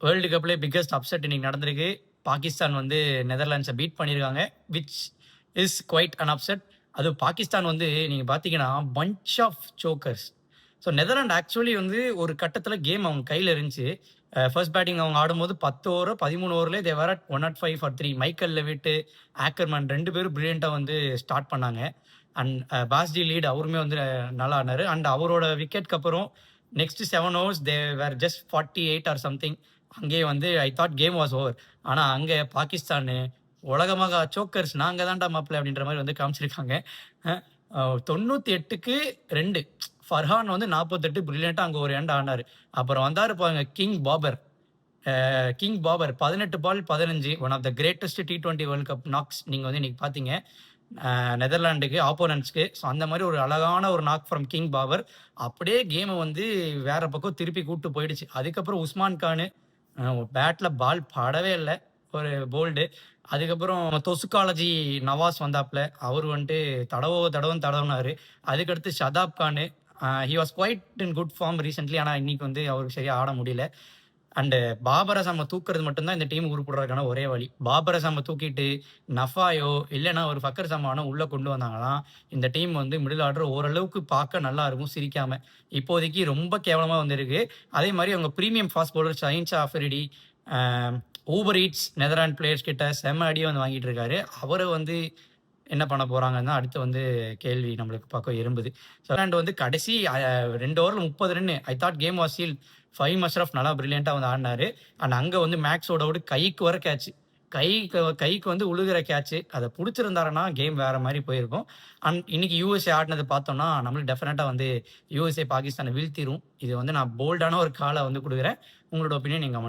World கப்லேயே biggest upset இன்னைக்கு நடந்திருக்கு. பாகிஸ்தான் வந்து நெதர்லாண்ட்ஸை பீட் பண்ணியிருக்காங்க. Which is quite an upset. அதுவும் பாகிஸ்தான் வந்து நீங்கள் பார்த்தீங்கன்னா bunch of chokers. So Netherland actually வந்து ஒரு கட்டத்தில் கேம் அவங்க கையில் இருந்துச்சு. ஃபர்ஸ்ட் பேட்டிங் அவங்க ஆடும்போது 10 ஓவர் 13 ஓவர்லேயே they were at 105 for 3. Michael Levitt, Ackerman 2 பேரும் பிரில்லியண்ட்டாக வந்து ஸ்டார்ட் பண்ணாங்க. அண்ட் பாஸ்டி லீட் அவருமே வந்து நல்லா ஆடினாரு. அண்ட் அவரோட விக்கெட்க்கு அப்புறம் next 7 overs they were just 48 or something. அங்கேயே வந்து I thought game was over. ஆனால் அங்கே பாகிஸ்தான் உலகமாக சோக்கர்ஸ் நாங்கள் தான்டா மாப்பிள்ள அப்படின்ற மாதிரி வந்து காமிச்சிருக்காங்க. 98க்கு 2. ஃபர்ஹான் வந்து 48 பிரில்லியண்ட்டாக அங்கே ஒரு எண்ட் ஆனார். அப்புறம் வந்தார் பாருங்க king Babar. 18 ball 15 one of the greatest T20 world cup knocks நீங்கள் வந்து இன்னைக்கு பார்த்தீங்க நெதர்லாண்டுக்கு ஆப்போனன்ட்ஸ்க்கு. ஸோ அந்த மாதிரி ஒரு அழகான ஒரு நாக் ஃப்ரம் கிங் பாபர் அப்படியே கேமை வந்து வேற பக்கம் திருப்பி கூப்பிட்டு போயிடுச்சு. அதுக்கப்புறம் உஸ்மான் கானு பேட்டில் பால் படவே இல்லை, ஒரு போல்டு. அதுக்கப்புறம் தொசுகாலஜி நவாஸ் வந்தாப்புல, அவர் வந்துட்டு தடவுனாரு. அதுக்கடுத்து Shadab Khan, he was quite in good form recently. ஆனால் இன்னைக்கு வந்து அவருக்கு சரியாக ஆட முடியல. அண்டு பாபர் அசாமை தூக்குறது மட்டும்தான் இந்த டீம் உருப்படுறதுக்கான ஒரே வழி. பாபர் அசாமை தூக்கிட்டு நஃபாயோ இல்லைன்னா ஒரு ஃபக்கர் சமானோ உள்ளே கொண்டு வந்தாங்கன்னா இந்த டீம் வந்து மிடில் ஆர்டர் ஓரளவுக்கு பார்க்க நல்லா இருக்கும் சிரிக்காம. இப்போதைக்கு ரொம்ப கேவலமாக வந்திருக்கு. அதே மாதிரி அவங்க premium fast bowler Shaheen Afridi, Uber eats Netherland players கிட்ட செம்ம அடியை வந்து வாங்கிட்டு இருக்காரு. அவரை வந்து என்ன பண்ண போறாங்கன்னு தான் அடுத்து வந்து கேள்வி நம்மளுக்கு பக்கம் இரும்புது. நெதர்லாண்ட் வந்து கடைசி 2 ஓவரில் 30 run. I thought game was sealed. Faheem Ashraf நல்லா பிரில்லியண்ட்டாக வந்து ஆடினாரு. அண்ட் அங்கே வந்து மேக்ஸோட கைக்கு வர கேட்ச், கைக்கு வந்து உழுகிற கேட்ச், அதை பிடிச்சிருந்தாருன்னா கேம் வேற மாதிரி போயிருக்கும். அண்ட் இன்னைக்கு யூஎஸ்ஏ ஆடினதை பார்த்தோம்னா நம்மளுக்கு டெஃபினட்டாக வந்து யூஎஸ்ஏ பாகிஸ்தானை வீழ்த்திரும். இது வந்து நான் போல்டான ஒரு காலை வந்து கொடுக்குறேன். உங்களோட ஒப்பீனியன் நீங்கள்